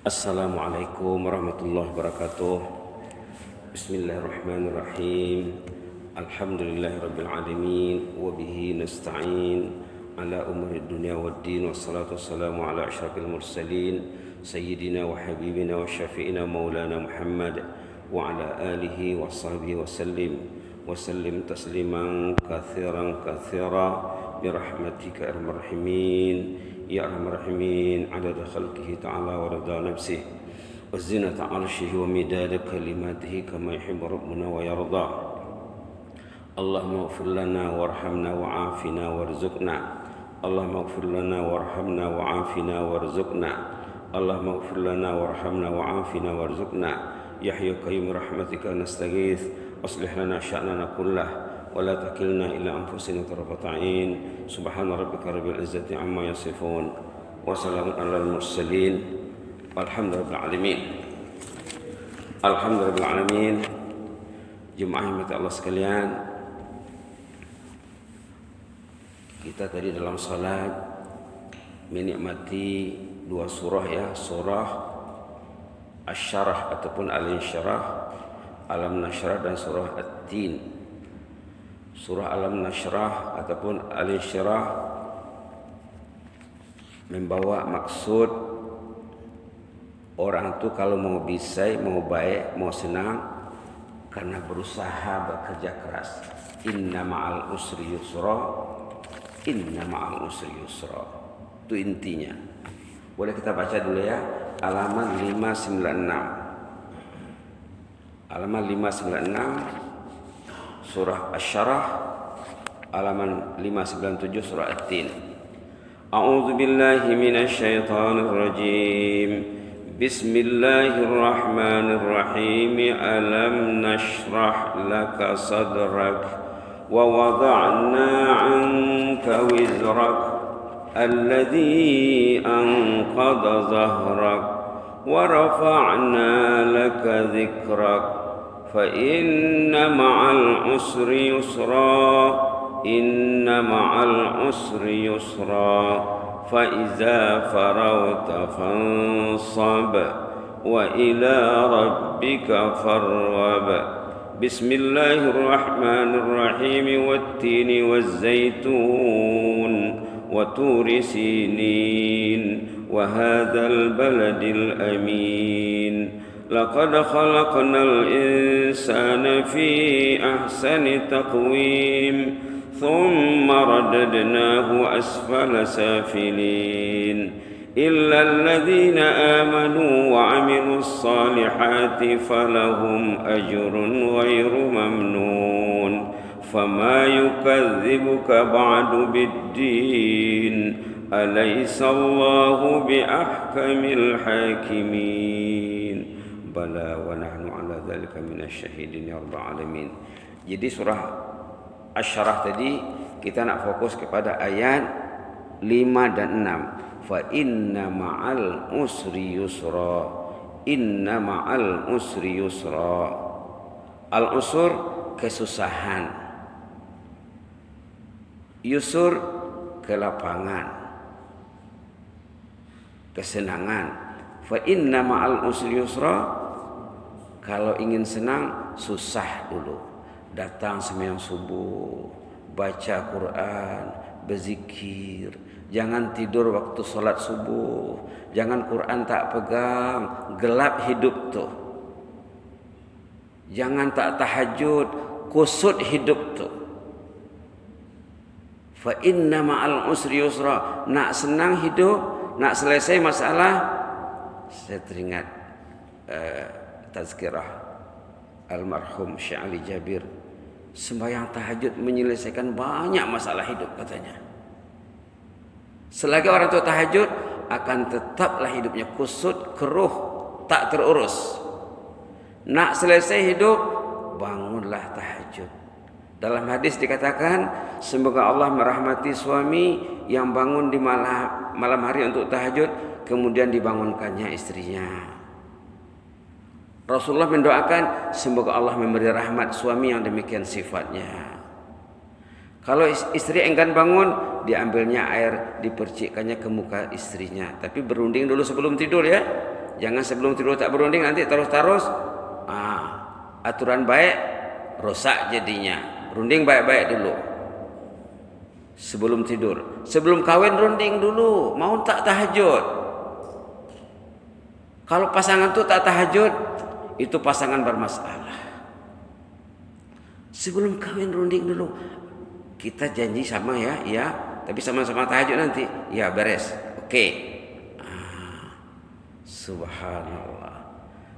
Assalamualaikum warahmatullahi wabarakatuh. Bismillahirrahmanirrahim. Alhamdulillahirabbil alamin wa bihi nasta'in ala umuri dunya waddin wassalatu wassalamu ala asyrafil mursalin sayyidina wa habibina wa syafi'ina maulana Muhammad wa ala alihi wa sahbihi wa sallim tasliman katsiran bi rahmatika arhamar rahimin. Ya Arhamar Rahimin, adada khalqihi ta'ala wa rada nafsihi wa zinata arshihi wa midada kalimatihi kama yuhibbu rabbuna wa yarda. Allahumma ighfir lana warhamna wa'afina warzuqna. Allahumma ighfir lana warhamna wa'afina warzuqna. Allahumma ighfir lana warhamna wa'afina warzuqna. Ya Hayyu Qayyum rahmatika nastaghits. Aslih lana sya'nana kullah ولا تكلنا إلى أنفسنا طرفة عين سبحان ربك رب العزة عما يصفون وسلام على المرسلين والحمد لله رب العالمين. Alhamdulillah alamin. Jemaah yang mati Allah sekalian, kita tadi dalam salat menikmati dua surah ya, surah Asy-Syarah ataupun Al-Insyirah, Alam Nashrah, dan surah At-Tin. Surah Alam Nashrah ataupun Al-Insyirah membawa maksud orang itu kalau mau bisa, mau baik, mau senang, karena berusaha bekerja keras. Inna ma'al usri yusra, inna ma'al usri yusra. Itu intinya. Boleh kita baca dulu ya, halaman 596. Halaman 596 surah Asy-Syarah, halaman 597 surah At-Tin. A'udzu billahi minasy syaithanir rajim. Bismillahirrahmanirrahim. Alam nashrah laka sadrak wa wada'na 'anka wizrak alladhi anqadha dhahrak wa rafa'na laka dhikrak فإن مع العسر يسرا إن مع العسر يسرا فإذا فرغت فانصب وإلى ربك فارغب بسم الله الرحمن الرحيم والتين والزيتون وطور سينين وهذا البلد الأمين لقد خلقنا الإنسان في أحسن تقويم ثم رددناه أسفل سافلين إلا الذين آمنوا وعملوا الصالحات فلهم أجر غير ممنون فما يكذبك بعد بالدين أليس الله بأحكم الحاكمين Bala wa nahnu ala dzalika minasyahidin ya rabbal alamin. Jadi surah Asy-Syarah tadi kita nak fokus kepada ayat 5 dan 6. Fa inna ma'al usri yusra. Inna ma'al usri yusra. Al-usur kesusahan. Yusur kelapangan. Kesenangan. Fa inna ma'al usri yusra. Kalau ingin senang, susah dulu. Datang sembahyang subuh, baca Quran, berzikir. Jangan tidur waktu solat subuh. Jangan Quran tak pegang, gelap hidup tuh. Jangan tak tahajud, kusut hidup tuh. Fa inna ma'al usri yusra. Nak senang hidup, nak selesai masalah. Saya teringat tazkirah almarhum Syekh Ali Jabir, sembahyang tahajud menyelesaikan banyak masalah hidup katanya. Selagi orang itu tahajud, akan tetaplah hidupnya kusut, keruh, tak terurus. Nak selesai hidup, bangunlah tahajud. Dalam hadis dikatakan, semoga Allah merahmati suami yang bangun di malam hari untuk tahajud, kemudian dibangunkannya istrinya. Rasulullah mendoakan semoga Allah memberi rahmat suami yang demikian sifatnya. Kalau istri enggan bangun, diambilnya air, dipercikkannya ke muka istrinya. Tapi berunding dulu sebelum tidur ya. Jangan sebelum tidur tak berunding, nanti terus-terus aturan baik rosak jadinya. Runding baik-baik dulu sebelum tidur. Sebelum kawin runding dulu, mau tak tahajud. Kalau pasangan tu tak tahajud, itu pasangan bermasalah. Sebelum kawin runding dulu. Kita janji sama ya, tapi sama-sama tahajud nanti. Ya, beres. Oke. Subhanallah.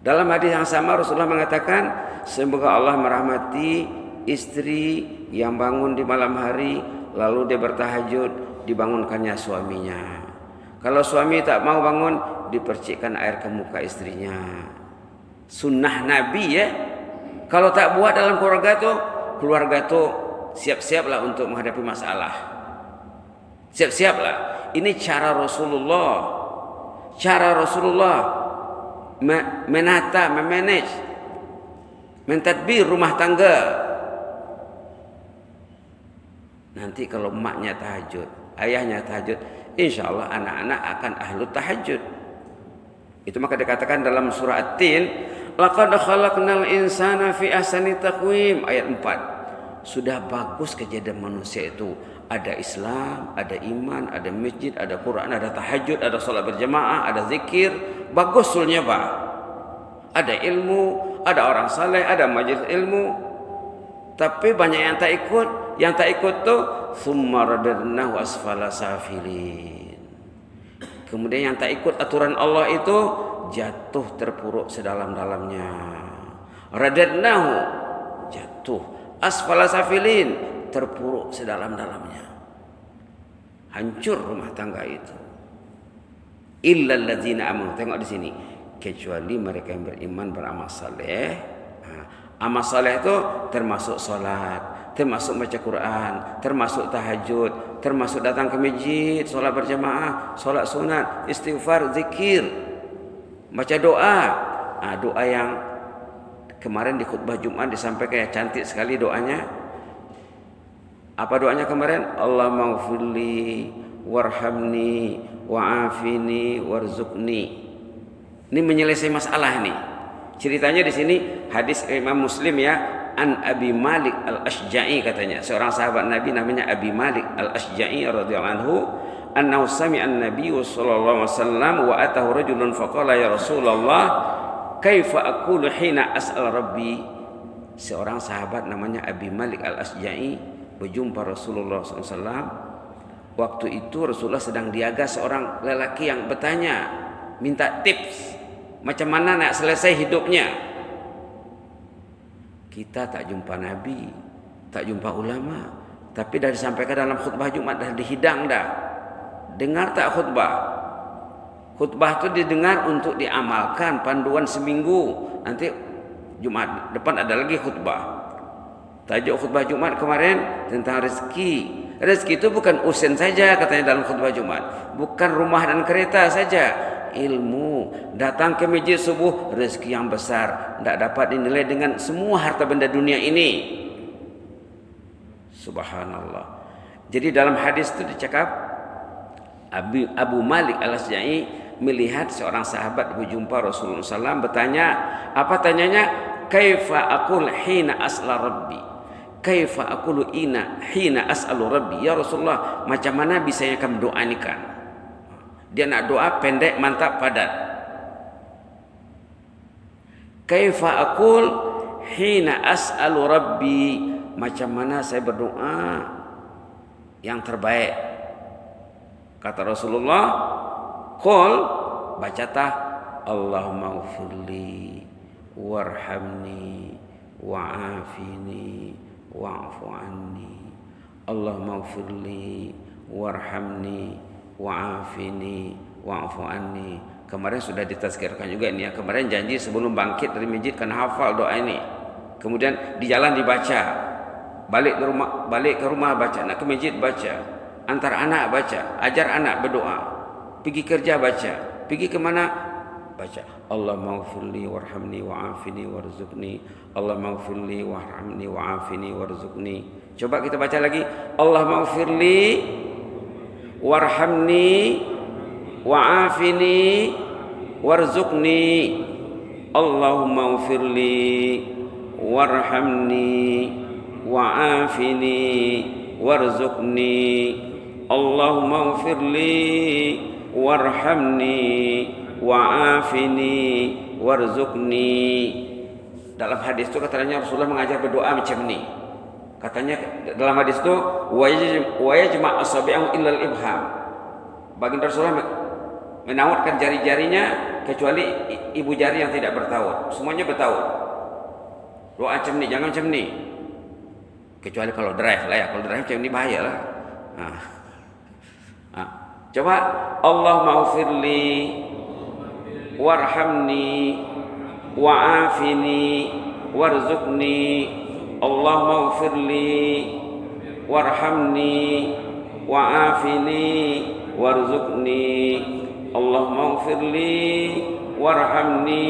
Dalam hadis yang sama Rasulullah mengatakan, semoga Allah merahmati istri yang bangun di malam hari lalu dia bertahajud, dibangunkannya suaminya. Kalau suami tak mau bangun, dipercikkan air ke muka istrinya. Sunnah Nabi ya. Kalau tak buat dalam keluarga tu siap-siaplah untuk menghadapi masalah. Siap-siaplah. Ini cara Rasulullah. Cara Rasulullah menata, memanage, mentadbir rumah tangga. Nanti kalau maknya tahajud, ayahnya tahajud, insya Allah anak-anak akan ahlu tahajud. Itu maka dikatakan dalam surah At-Tin, laqad khalaqnal insana fi ahsani taqwim, ayat 4. Sudah bagus kejadian manusia itu. Ada Islam, ada iman, ada masjid, ada Quran, ada tahajud, ada salat berjamaah, ada zikir. Bagus sulnya Pak. Ada ilmu, ada orang saleh, ada majelis ilmu. Tapi banyak yang tak ikut. Yang tak ikut tu summa radadnahu asfala safilin. Kemudian yang tak ikut aturan Allah itu jatuh terpuruk sedalam-dalamnya. Radadnahu, jatuh. Asfala safilin, terpuruk sedalam-dalamnya. Hancur rumah tangga itu. Illal ladzina amanu. Tengok di sini. Kecuali mereka yang beriman, beramal saleh. Amal saleh itu termasuk solat, termasuk baca Quran, termasuk tahajud, termasuk datang ke masjid, solat berjamaah, solat sunat, istighfar, zikir, baca doa. Doa yang kemarin di khutbah Jumat disampaikan, ya cantik sekali doanya. Apa doanya kemarin? Allah maghfirli warhamni wa'afini warzuqni. Ini menyelesaikan masalah nih. Ceritanya di sini hadis Imam Muslim ya, an Abi Malik Al-Ashja'i katanya. Seorang sahabat Nabi namanya Abi Malik Al-Ashja'i radhiyallahu anhu, annahu sami'a an-nabiy sallallahu alaihi wasallam wa atahu rajulun faqala ya Rasulullah kaifa aqulu hina as'al rabbi. Seorang sahabat namanya Abi Malik Al-Ashja'i berjumpa Rasulullah SAW. Waktu itu Rasulullah sedang diaga seorang lelaki yang bertanya, minta tips macam mana nak selesai hidupnya. Kita tak jumpa Nabi, tak jumpa ulama, tapi dah disampaikan dalam khutbah Jumat, dah dihidang dah. Dengar tak khutbah? Khutbah itu didengar untuk diamalkan, panduan seminggu. Nanti Jumat depan ada lagi khutbah. Tajuk khutbah Jumat kemarin tentang rezeki. Rezeki itu bukan usen saja katanya dalam khutbah Jumat. Bukan rumah dan kereta saja. Ilmu. Datang ke masjid subuh, rezeki yang besar. Tidak dapat dinilai dengan semua harta benda dunia ini. Subhanallah. Jadi dalam hadis itu dicakap, Abu Malik Al-Ashja'i melihat seorang sahabat berjumpa Rasulullah SAW, bertanya, apa tanyanya? Kaifa aqul hina as'ala rabbi. Kaifa aqulu hina as'alu rabbi. Ya Rasulullah, macam mana bisanya kamu doa ini kan? Dia nak doa pendek, mantap, padat. Kaifa aqul hina as'alu rabbi. Macam mana saya berdoa yang terbaik? Kata Rasulullah, qul, bacatah Allahumma ghfirli warhamni wa'afini wa'fu anni. Allahumma ghfirli warhamni wa'afini wa'fu anni. Kemarin sudah ditazkirkan juga ini ya. Kemarin janji sebelum bangkit dari masjid kan hafal doa ini. Kemudian di jalan dibaca. Balik ke rumah baca, nak ke masjid baca. Antar anak baca, ajar anak berdoa. Pergi kerja baca, pergi ke mana baca. Allah maghfirli warhamni wa'afini warzuqni. Allah maghfirli warhamni wa'afini warzuqni. Coba kita baca lagi. Allah maghfirli warhamni wa'afini warzuqni, Allahumma ighfirli warhamni wa'afini warzuqni, Allahumma ighfirli warhamni wa'afini warzuqni. Dalam hadis itu katanya Rasulullah mengajar berdoa macam ini. Katanya dalam hadis itu wa yajma' asabi'ahu illal ibham. Baginda Rasulullah menautkan jari-jarinya kecuali ibu jari yang tidak bertaut. Semuanya bertaut. Doa macam ini, jangan macam ini. Kecuali kalau drive lah ya. Kalau drive macam ini bahaya lah. Coba Allahumma ighfirli warhamni wa'afini warzuqni, Allahumma ighfirli warhamni wa'afini warzuqni, Allahumma ighfirli warhamni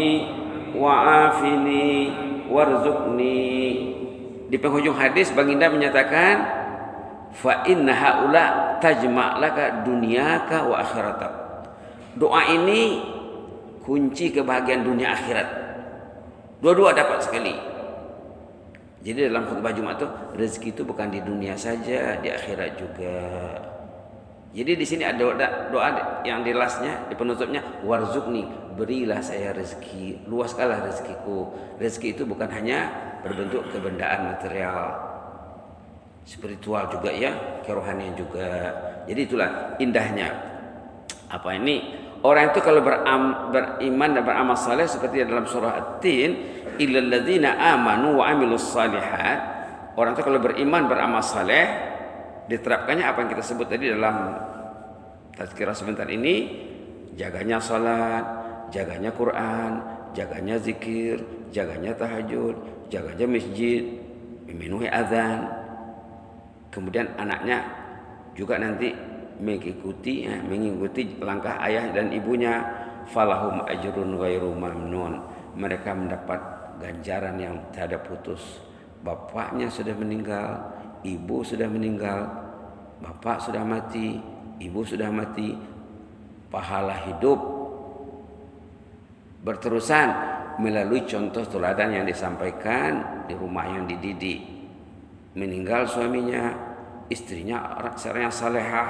wa'afini warzuqni. Di penghujung hadis baginda menyatakan fa inna haula tajma' laka dunyaka wa akhiratak. Doa ini kunci kebahagiaan dunia akhirat. Dua-dua dapat sekali. Jadi dalam khutbah Jumat itu rezeki itu bukan di dunia saja, di akhirat juga. Jadi di sini ada doa yang di lastnya, di penutupnya, warzuqni, berilah saya rezeki, luaskanlah rezekiku. Rezeki itu bukan hanya berbentuk kebendaan material, spiritual juga ya, kerohanian juga. Jadi itulah indahnya. Apa ini? Orang itu kalau beriman dan beramal saleh seperti dalam surah At-Tin, illal ladzina amanu wa amilus salihat. Orang itu kalau beriman beramal saleh, diterapkannya apa yang kita sebut tadi dalam tazkirah sebentar ini, jaganya salat, jaganya Quran, jaganya zikir, jaganya tahajud, jaganya masjid, memenuhi azan. Kemudian anaknya juga nanti mengikuti langkah ayah dan ibunya, falahum ajrun ghairu mamnun. Mereka mendapat ganjaran yang tiada putus. Bapaknya sudah meninggal, ibu sudah meninggal, bapak sudah mati, ibu sudah mati, pahala hidup berterusan melalui contoh teladan yang disampaikan di rumah yang dididik. Meninggal suaminya, istrinya seorang yang salehah,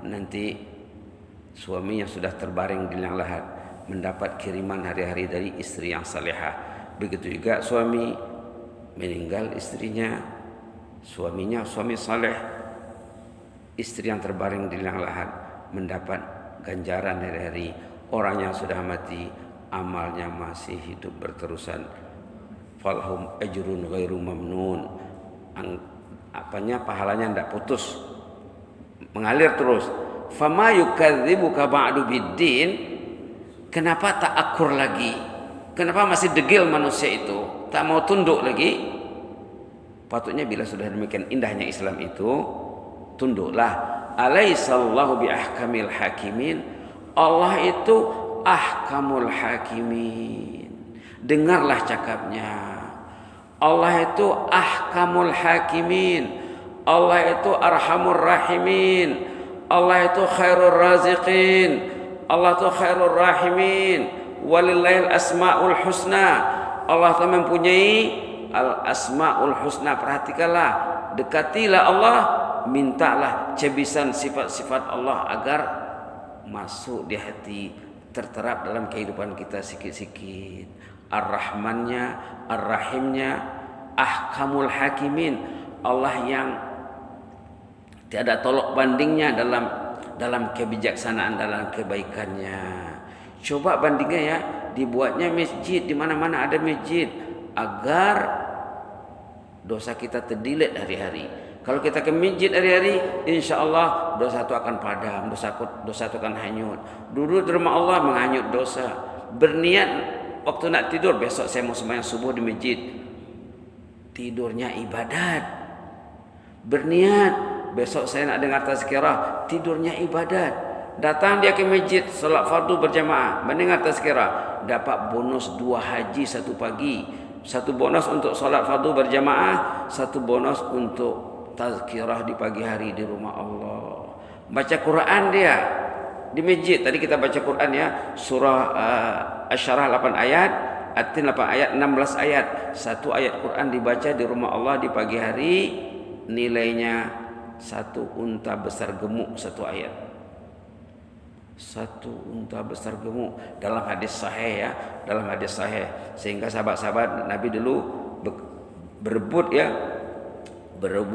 nanti suaminya sudah terbaring di liang lahat mendapat kiriman hari-hari dari istri yang salehah. Begitu juga suami meninggal istrinya, suaminya suami saleh, istri yang terbaring di liang lahat mendapat ganjaran hari-hari. Orang yang sudah mati amalnya masih hidup berterusan, falhum ajrun ghairu mamnun. Pahalanya tidak putus, mengalir terus. Fama yukadzibuka ba'du biddin. Kenapa tak akur lagi? Kenapa masih degil manusia itu? Tak mau tunduk lagi? Patutnya bila sudah demikian indahnya Islam itu, tunduklah. Alaihissallahu bi ahkamil hakimin. Allah itu ahkamul hakimin. Dengarlah cakapnya. Allah itu ahkamul hakimin. Allah itu arhamur rahimin. Allah itu khairur raziqin. Allah itu khairur rahimin. Walillahil asma'ul husna. Allah itu mempunyai al asma'ul husna. Perhatikanlah, dekatilah Allah, mintalah cebisan sifat-sifat Allah agar masuk di hati, terterap dalam kehidupan kita sikit-sikit. Ar-Rahmannya, Ar-Rahimnya, ahkamul hakimin. Allah yang tiada tolok bandingnya dalam kebijaksanaan, dalam kebaikannya. Coba bandingnya ya, dibuatnya masjid, di mana-mana ada masjid agar dosa kita terdilit hari-hari. Kalau kita ke masjid hari-hari, insya Allah dosa itu akan padam, dosa itu akan hanyut. Duduk di rumah Allah menghanyut dosa. Berniat waktu nak tidur, besok saya mau sembahyang subuh di masjid, tidurnya ibadat. Berniat besok saya nak dengar tazkirah, tidurnya ibadat. Datang dia ke masjid, solat fardu berjamaah, mendengar tazkirah, dapat bonus 2 haji 1 pagi. 1 bonus untuk solat fardu berjamaah, 1 bonus untuk tazkirah di pagi hari di rumah Allah. Baca Quran dia, di masjid. Tadi kita baca Quran ya, surah Asy-Syarah 8 ayat, At-Tin 8 ayat, 16 ayat. Satu ayat Quran dibaca di rumah Allah di pagi hari, nilainya satu unta besar gemuk satu ayat. Satu unta besar gemuk, dalam hadis sahih ya, dalam hadis sahih. Sehingga sahabat-sahabat Nabi dulu berebut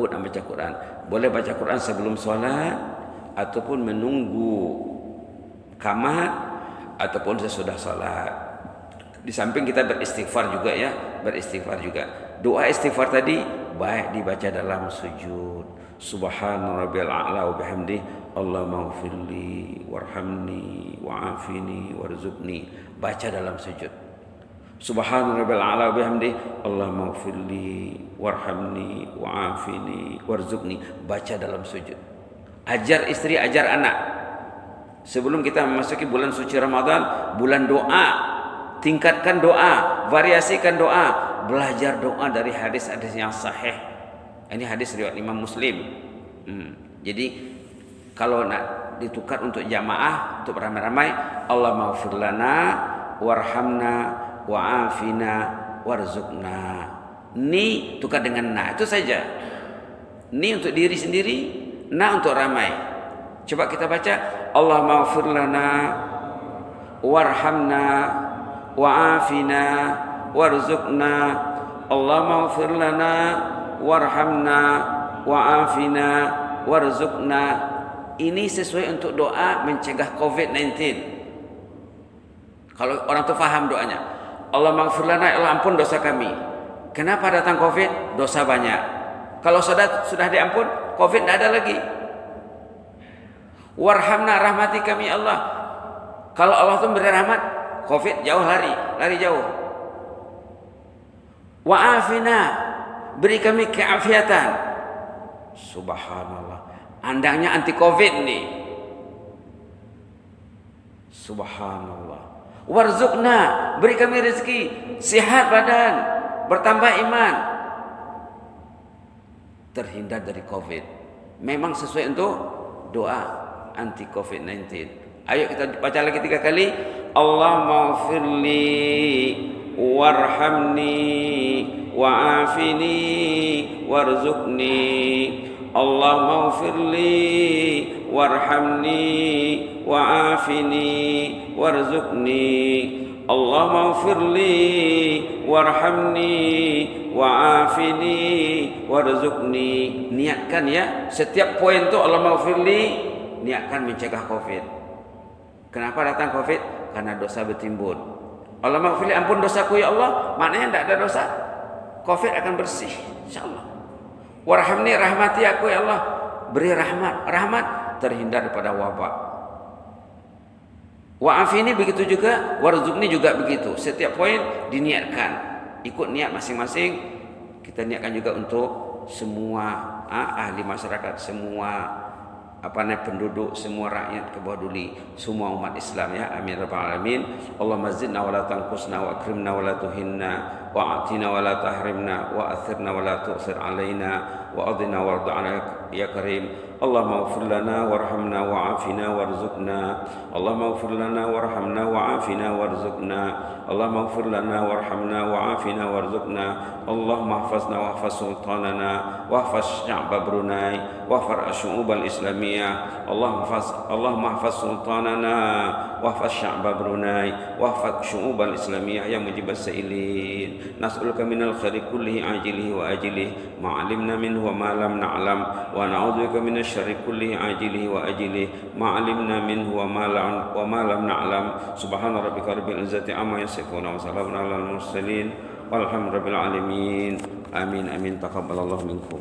nak baca Quran. Boleh baca Quran sebelum solat, ataupun menunggu qamat, ataupun sesudah solat. Di samping kita beristighfar juga ya, beristighfar juga. Doa istighfar tadi baik dibaca dalam sujud. Subhana rabbiyal a'la wa bihamdi Allahumma ighfirli warhamni wa'afini warzuqni. Baca dalam sujud. Subhana rabbiyal a'la wa bihamdi Allahumma ighfirli warhamni wa'afini warzuqni. Baca dalam sujud. Ajar istri, ajar anak. Sebelum kita memasuki bulan suci Ramadan, bulan doa, tingkatkan doa, variasikan doa, belajar doa dari hadis-hadis yang sahih. Ini hadis riwayat Imam Muslim. Jadi kalau nak ditukar untuk jamaah, untuk ramai-ramai, Allahumma ighfir lana warhamna wa'afina warzuqna. Ni tukar dengan na, itu saja. Ni untuk diri sendiri, na untuk ramai. Coba kita baca, Allahumma ighfir lana warhamna wa'afina warzuqna. Allahumma ighfir lana warhamna wa'afina warzuqna. Ini sesuai untuk doa mencegah COVID-19. Kalau orang tu faham doanya, Allahumma ighfir lana, ya Allah ampun dosa kami. Kenapa datang COVID? Dosa banyak. Kalau sudah diampun, COVID tidak ada lagi. Warhamna, rahmati kami Allah. Kalau Allah tu beri rahmat, COVID jauh lari jauh. Wa'afina, beri kami keafiatan. Subhanallah, andangnya anti COVID nih. Subhanallah. Warzuqna, beri kami rezeki, sehat badan, bertambah iman, terhindar dari COVID. Memang sesuai untuk doa anti COVID-19. Ayo kita baca lagi 3 kali. Allahumma ighfirli warhamni wa'afini warzuqni. Allahumma ighfirli warhamni wa'afini warzuqni. Allahumma ighfirli warhamni wa'afini warzuqni. Niatkan ya, setiap poin tu Allahumma ighfirli, niatkan mencegah COVID. Kenapa datang COVID? Karena dosa bertimbun. Allahumma ighfirli, ampun dosaku ya Allah, maknanya tidak ada dosa, COVID akan bersih insyaallah. Warhamni, rahmati aku ya Allah, beri rahmat terhindar daripada wabak. Wa'afini begitu juga, warzuqni juga begitu. Setiap poin diniatkan, ikut niat masing-masing. Kita niatkan juga untuk semua ahli masyarakat, semua penduduk, semua rakyat kebaduli, semua umat Islam ya. Amin rabbal alamin. Allahumma zidna wa la tanqusna wa akrimna wa la tuhinna wa atina wa la tahrimna wa athirna wa la tu'sir alaina wa adina warḍa'na ya karim. Allahumma ighfir lana warhamna wa'afina warzuqna. Allahumma ighfir lana warhamna wa'afina warzuqna. Allahumma ighfir lana warhamna wa'afina warzuqna. Allahumma ihfazna wahfaz sultanana wahfaz sya'ba Brunei wahfaz asy'ubal islamiyah. Allahumma ihfaz sultanana wahfaz sya'ba Brunei wahfaz syu'ubal islamiyah ya mujibas sa'ilin. Nas'aluka minal khairi kullihi ajilihi wa ajilihi ma 'alimna minhu wa ma lam na'lam wa na'udzubika minasy syarri kullihi ajilihi wa ajilihi ma 'alimna minhu wa ma lam na'lam. Subhana rabbika rabbil izzati amma yasifun wa salamun alal mursalin walhamdulillahi rabbil alamin. Amin amin, taqabbalallahu minkum.